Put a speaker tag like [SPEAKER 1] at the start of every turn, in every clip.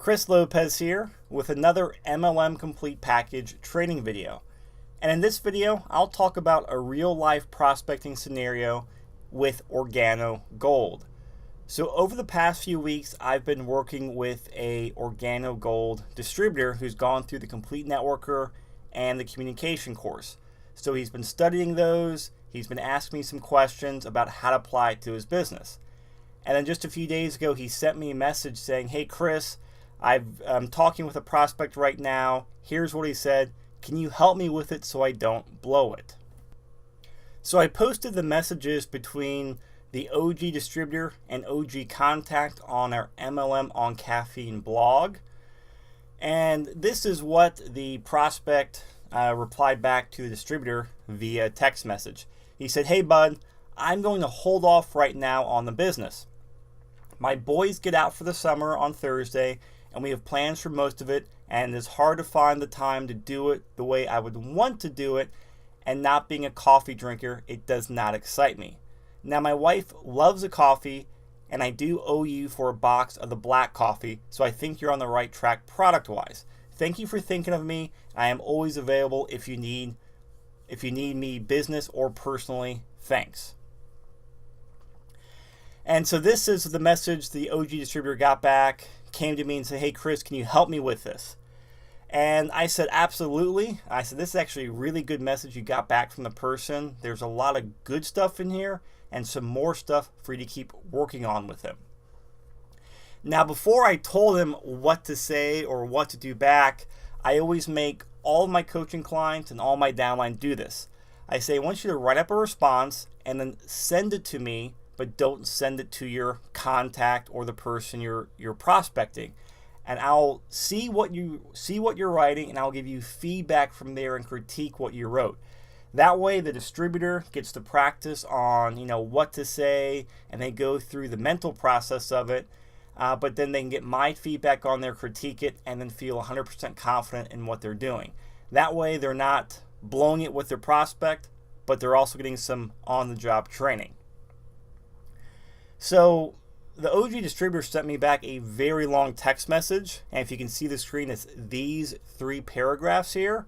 [SPEAKER 1] Chris Lopez here with another MLM Complete Package training video. And in this video, I'll talk about a real-life prospecting scenario with Organo Gold. So over the past few weeks, I've been working with a Organo Gold distributor who's gone through the Complete Networker and the communication course. So he's been studying those, he's been asking me some questions about how to apply it to his business. And then just a few days ago, he sent me a message saying, "Hey Chris, I'm talking with a prospect right now. Here's what he said. Can you help me with it so I don't blow it?" So I posted the messages between the OG distributor and OG contact on our MLM on Caffeine blog. And this is what the prospect replied back to the distributor via text message. He said, "Hey bud, I'm going to hold off right now on the business. My boys get out for the summer on Thursday, and we have plans for most of it, and it's hard to find the time to do it the way I would want to do it, and not being a coffee drinker, it does not excite me. Now, my wife loves a coffee, and I do owe you for a box of the black coffee, so I think you're on the right track product-wise. Thank you for thinking of me. I am always available if you need me business or personally. Thanks." And so this is the message the OG distributor got back, came to me and said, "Hey Chris, can you help me with this?" And I said, "Absolutely." I said, "This is actually a really good message you got back from the person. There's a lot of good stuff in here and some more stuff for you to keep working on with him." Now, before I told him what to say or what to do back, I always make all of my coaching clients and all my downline do this. I say, "I want you to write up a response and then send it to me, but don't send it to your contact or the person you're prospecting. And I'll see what you're writing, and I'll give you feedback from there and critique what you wrote." That way the distributor gets to practice on what to say, and they go through the mental process of it, but then they can get my feedback on there, critique it, and then feel 100% confident in what they're doing. That way they're not blowing it with their prospect, but they're also getting some on-the-job training. So the OG distributor sent me back a very long text message, and if you can see the screen, it's these 3 paragraphs here.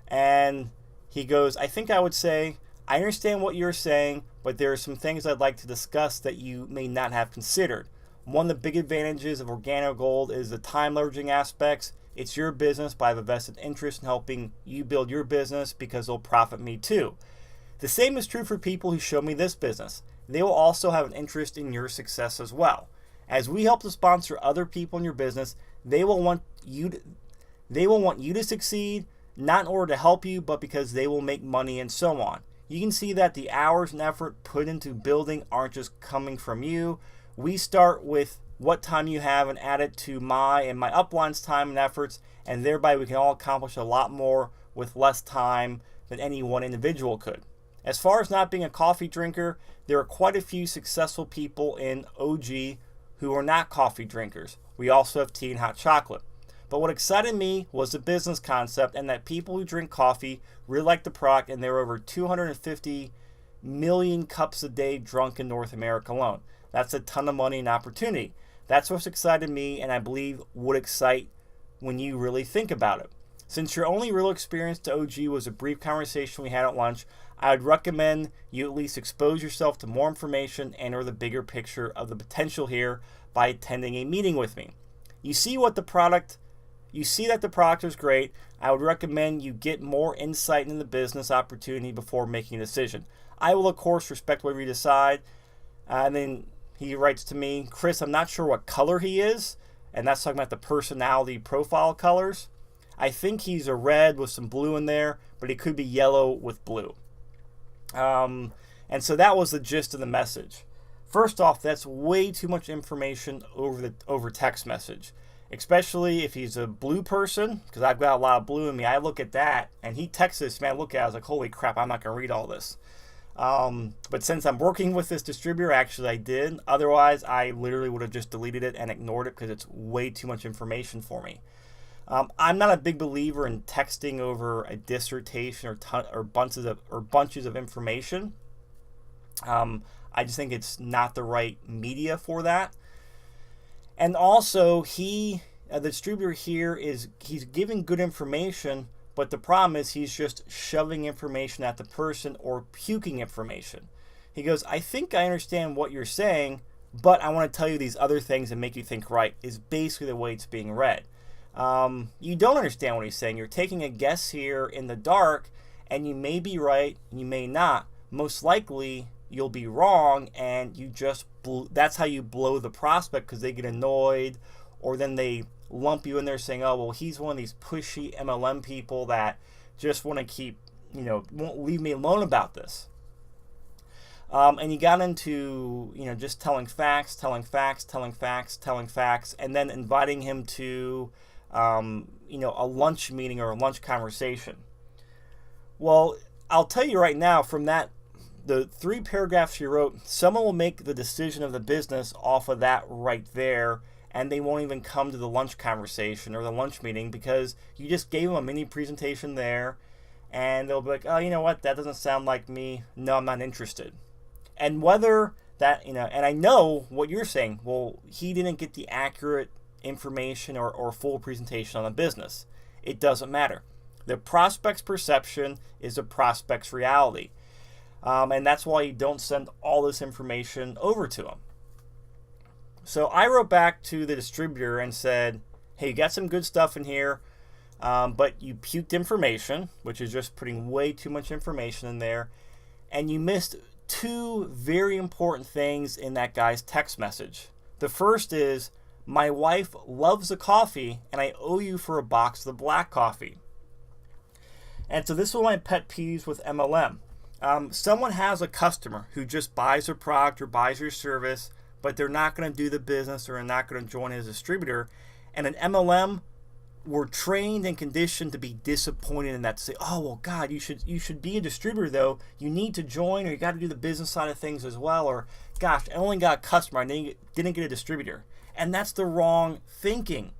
[SPEAKER 1] And he goes, "I think I would say, I understand what you're saying, but there are some things I'd like to discuss that you may not have considered. One of the big advantages of Organo Gold is the time leveraging aspects. It's your business, but I have a vested interest in helping you build your business because it'll profit me too. The same is true for people who show me this business. They will also have an interest in your success as well. As we help to sponsor other people in your business, they will want you to succeed, not in order to help you, but because they will make money and so on. You can see that the hours and effort put into building aren't just coming from you. We start with what time you have and add it to my upline's time and efforts, and thereby we can all accomplish a lot more with less time than any one individual could. As far as not being a coffee drinker, there are quite a few successful people in OG who are not coffee drinkers. We also have tea and hot chocolate. But what excited me was the business concept and that people who drink coffee really like the product, and there are over 250 million cups a day drunk in North America alone. That's a ton of money and opportunity. That's what's excited me, and I believe would excite when you really think about it. Since your only real experience to OG was a brief conversation we had at lunch, I would recommend you at least expose yourself to more information and or the bigger picture of the potential here by attending a meeting with me. You see that the product is great. I would recommend you get more insight into the business opportunity before making a decision. I will, of course, respect whatever you decide." And then he writes to me, "Chris, I'm not sure what color he is," and that's talking about the personality profile colors. "I think he's a red with some blue in there, but he could be yellow with blue." And so that was the gist of the message. First off, that's way too much information over text message, especially if he's a blue person, because I've got a lot of blue in me. I look at that, and he texts this, man, I look at it, I was like, holy crap, I'm not going to read all this. But since I'm working with this distributor, actually I did. Otherwise, I literally would have just deleted it and ignored it because it's way too much information for me. I'm not a big believer in texting over a dissertation or bunches of information. I just think it's not the right media for that. And also, he the distributor here he's giving good information, but the problem is he's just shoving information at the person or puking information. He goes, I think I understand what you're saying, but I want to tell you these other things and make you think right, is basically the way it's being read. You don't understand what he's saying. You're taking a guess here in the dark, and you may be right, you may not. Most likely, you'll be wrong, and that's how you blow the prospect, because they get annoyed, or then they lump you in there saying, oh, well, he's one of these pushy MLM people that just want to keep, won't leave me alone about this. And you got into, just telling facts, and then inviting him to, a lunch meeting or a lunch conversation. Well, I'll tell you right now, from the 3 paragraphs you wrote, someone will make the decision of the business off of that right there, and they won't even come to the lunch conversation or the lunch meeting because you just gave them a mini presentation there, and they'll be like, oh, you know what, that doesn't sound like me. No, I'm not interested. And whether that, and I know what you're saying, well, he didn't get the accurate information or full presentation on the business. It doesn't matter. The prospect's perception is the prospect's reality. And that's why you don't send all this information over to him. So I wrote back to the distributor and said, hey, you got some good stuff in here, but you puked information, which is just putting way too much information in there, and you missed 2 very important things in that guy's text message. The first is, my wife loves the coffee, and I owe you for a box of the black coffee. And so this is one of my pet peeves with MLM. Someone has a customer who just buys your product or buys your service, but they're not going to do the business or they're not going to join as a distributor. And an MLM, we're trained and conditioned to be disappointed in that, to say, oh, well, God, you should be a distributor, though. You need to join, or you got to do the business side of things as well. Or, gosh, I only got a customer. I didn't get a distributor. And that's the wrong thinking.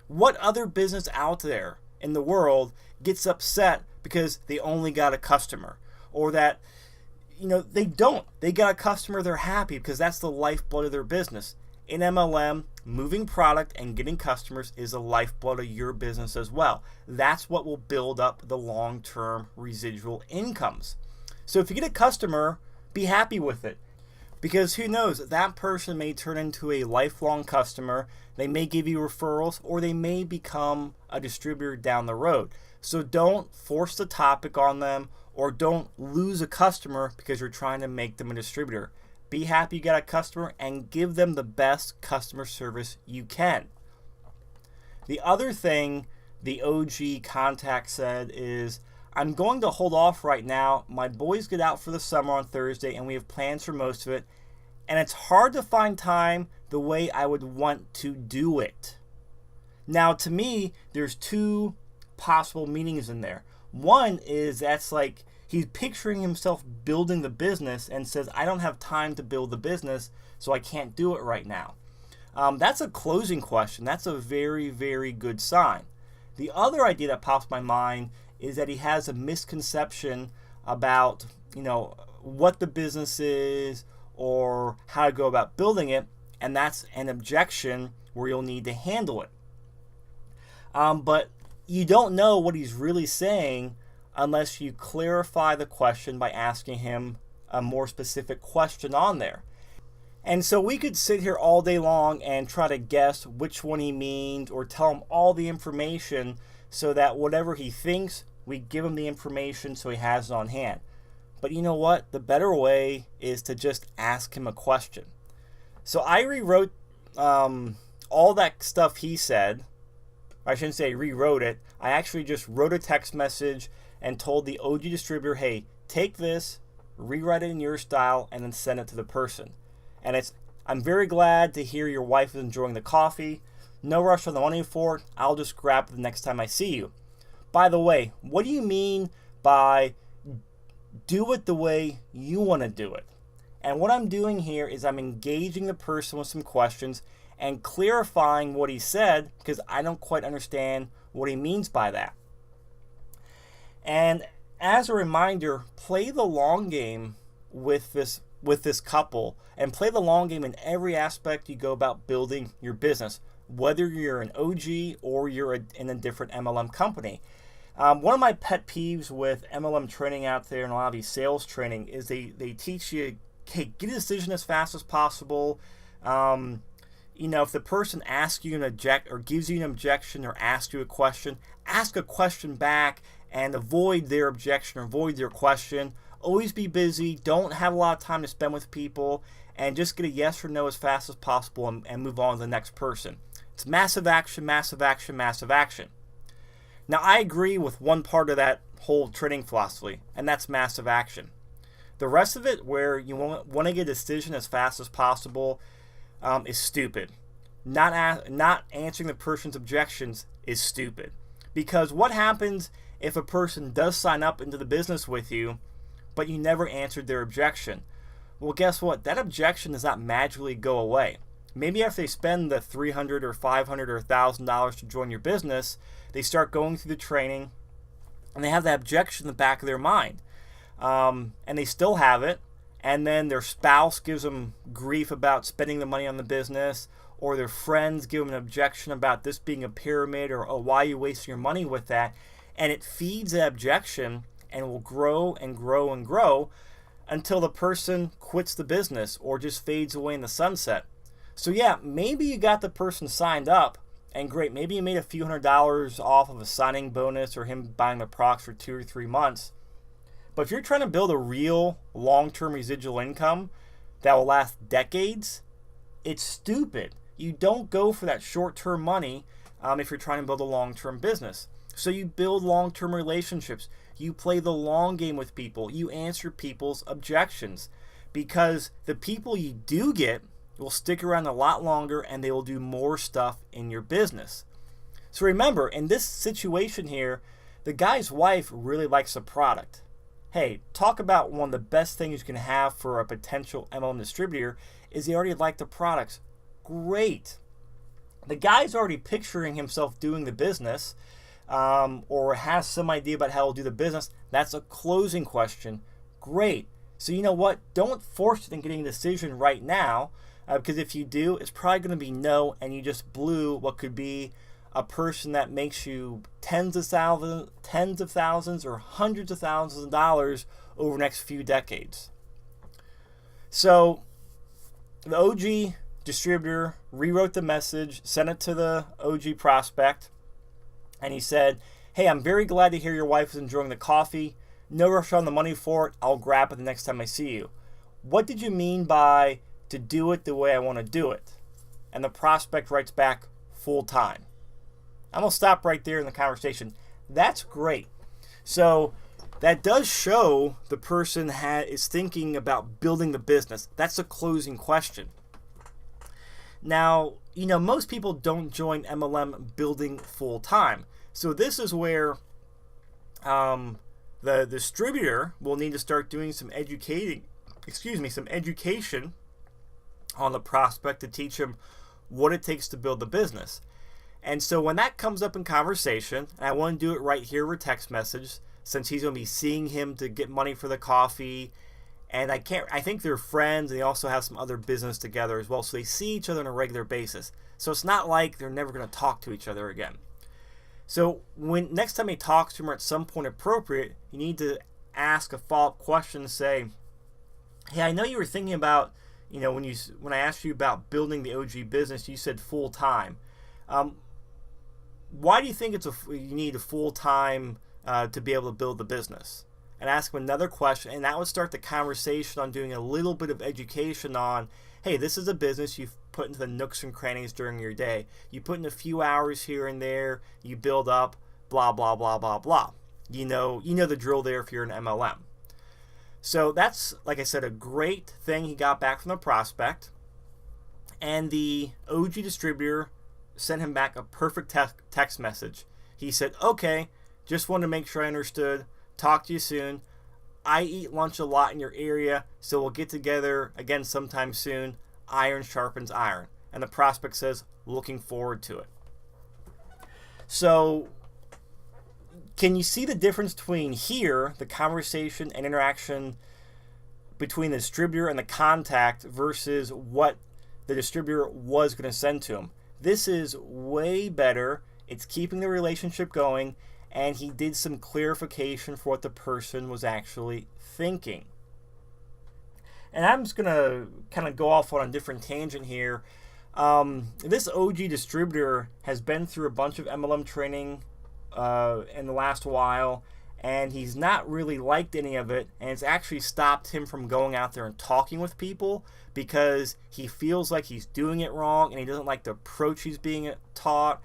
[SPEAKER 1] What other business out there in the world gets upset because they only got a customer? Or that, they don't. They got a customer, they're happy because that's the lifeblood of their business. In MLM, moving product and getting customers is the lifeblood of your business as well. That's what will build up the long-term residual incomes. So if you get a customer, be happy with it. Because who knows, that person may turn into a lifelong customer. They may give you referrals, or they may become a distributor down the road. So don't force the topic on them, or don't lose a customer because you're trying to make them a distributor. Be happy you got a customer and give them the best customer service you can. The other thing the OG contact said is, I'm going to hold off right now. My boys get out for the summer on Thursday, and we have plans for most of it. And it's hard to find time the way I would want to do it. Now, to me, there's 2 possible meanings in there. One is that's like he's picturing himself building the business and says, I don't have time to build the business, so I can't do it right now. That's a closing question. That's a very, very good sign. The other idea that pops in my mind is that he has a misconception about, what the business is or how to go about building it, and that's an objection where you'll need to handle it. But you don't know what he's really saying unless you clarify the question by asking him a more specific question on there. And so we could sit here all day long and try to guess which one he means or tell him all the information so that whatever he thinks, we give him the information so he has it on hand. But you know what? The better way is to just ask him a question. So I rewrote all that stuff he said. I shouldn't say rewrote it. I actually just wrote a text message and told the OG distributor, hey, take this, rewrite it in your style, and then send it to the person. And I'm very glad to hear your wife is enjoying the coffee. No rush on the money for it. I'll just grab it the next time I see you. By the way, what do you mean by do it the way you want to do it? And what I'm doing here is I'm engaging the person with some questions and clarifying what he said because I don't quite understand what he means by that. And as a reminder, play the long game with this couple and play the long game in every aspect you go about building your business. whether you're an OG or you're in a different MLM company. One of my pet peeves with MLM training out there and a lot of these sales training is they teach you, hey, get a decision as fast as possible. If the person asks you an object or gives you an objection or asks you a question, ask a question back and avoid their objection or avoid their question. Always be busy. Don't have a lot of time to spend with people, and just get a yes or no as fast as possible and move on to the next person. It's massive action, massive action, massive action. Now, I agree with one part of that whole training philosophy, and that's massive action. The rest of it, where you want to get a decision as fast as possible, is stupid. Not answering the person's objections is stupid. Because what happens if a person does sign up into the business with you, but you never answered their objection? Well, guess what? That objection does not magically go away. Maybe after they spend the $300 or $500 or $1,000 to join your business, they start going through the training, and they have that objection in the back of their mind. And they still have it, and then their spouse gives them grief about spending the money on the business, or their friends give them an objection about this being a pyramid, or, oh, why are you wasting your money with that? And it feeds that objection and will grow and grow and grow until the person quits the business or just fades away in the sunset. So yeah, maybe you got the person signed up, and great, maybe you made a few $100s off of a signing bonus or him buying the products for 2 or 3 months. But if you're trying to build a real long-term residual income that will last decades, it's stupid. You don't go for that short-term money if you're trying to build a long-term business. So you build long-term relationships. You play the long game with people. You answer people's objections, because the people you do get will stick around a lot longer, and they will do more stuff in your business. So remember, in this situation here, the guy's wife really likes the product. Hey, talk about one of the best things you can have for a potential MLM distributor is they already like the products. Great. The guy's already picturing himself doing the business, or has some idea about how he'll do the business. That's a closing question. Great. So you know what? Don't force it in getting a decision right now, because if you do, it's probably going to be no, and you just blew what could be a person that makes you tens of thousands, or hundreds of thousands of dollars over the next few decades. So the OG distributor rewrote the message, sent it to the OG prospect, and he said, hey, I'm very glad to hear your wife is enjoying the coffee. No rush on the money for it. I'll grab it the next time I see you. What did you mean by to do it the way I want to do it? And the prospect writes back, full time. I'm going to stop right there in the conversation. That's great. So that does show the person is thinking about building the business. That's a closing question. Now, most people don't join MLM building full time. So this is where the distributor will need to start doing some education on the prospect to teach him what it takes to build the business. And so when that comes up in conversation, and I want to do it right here with text message, since he's going to be seeing him to get money for the coffee, and I think they're friends, and they also have some other business together as well, so they see each other on a regular basis. So it's not like they're never going to talk to each other again. So when next time he talks to him, or at some point appropriate, you need to ask a follow-up question and say, hey, I know you were thinking about, when I asked you about building the OG business, you said full time. Why do you think you need a full time to be able to build the business? And ask him another question, and that would start the conversation on doing a little bit of education on, hey, this is a business you've put into the nooks and crannies during your day. You put in a few hours here and there, you build up, blah, blah, blah, blah, blah. You know the drill there if you're an MLM. So that's, like I said, a great thing he got back from the prospect. And the OG distributor sent him back a perfect text message. He said, okay, just wanted to make sure I understood. Talk to you soon. I eat lunch a lot in your area, so we'll get together again sometime soon. Iron sharpens iron. And the prospect says, looking forward to it. So can you see the difference between here, the conversation and interaction between the distributor and the contact, versus what the distributor was going to send to him? This is way better. It's keeping the relationship going, and he did some clarification for what the person was actually thinking. And I'm just going to kind of go off on a different tangent here. This OG distributor has been through a bunch of MLM training in the last while, and he's not really liked any of it, and it's actually stopped him from going out there and talking with people because he feels like he's doing it wrong, and he doesn't like the approach he's being taught,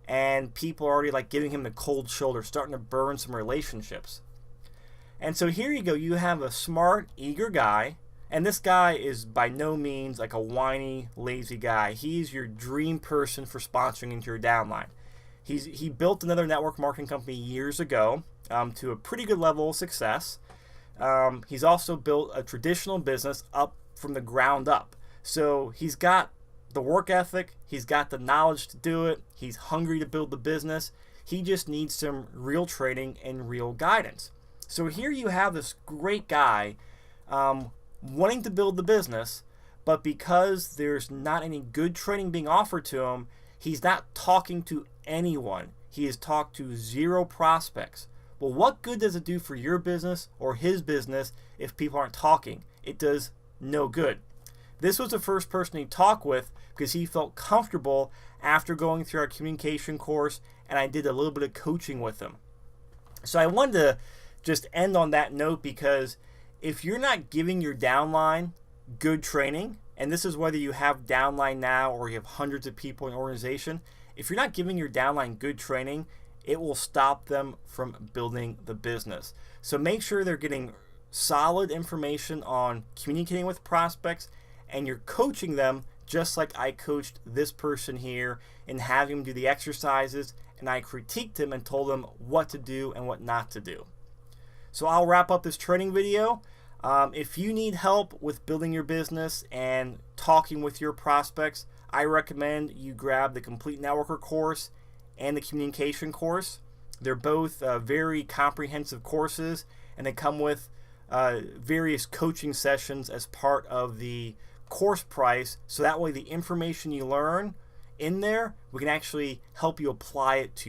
[SPEAKER 1] and people are already like giving him the cold shoulder, starting to burn some relationships. And so here you go, you have a smart, eager guy, and this guy is by no means like a whiny, lazy guy. He's your dream person for sponsoring into your downline. He built another network marketing company years ago to a pretty good level of success. He's also built a traditional business up from the ground up. So he's got the work ethic, he's got the knowledge to do it, he's hungry to build the business. He just needs some real training and real guidance. So here you have this great guy wanting to build the business, but because there's not any good training being offered to him, he's not talking to anyone. He has talked to 0 prospects. Well, what good does it do for your business or his business if people aren't talking? It does no good. This was the first person he talked with because he felt comfortable after going through our communication course, and I did a little bit of coaching with him. So I wanted to just end on that note, because if you're not giving your downline good training, and this is whether you have downline now or you have hundreds of people in your organization, if you're not giving your downline good training, it will stop them from building the business. So make sure they're getting solid information on communicating with prospects, and you're coaching them just like I coached this person here and having him do the exercises, and I critiqued him and told him what to do and what not to do. So I'll wrap up this training video. If you need help with building your business and talking with your prospects, I recommend you grab the Complete Networker course and the Communication course. They're both very comprehensive courses, and they come with various coaching sessions as part of the course price, so that way the information you learn in there, we can actually help you apply it to your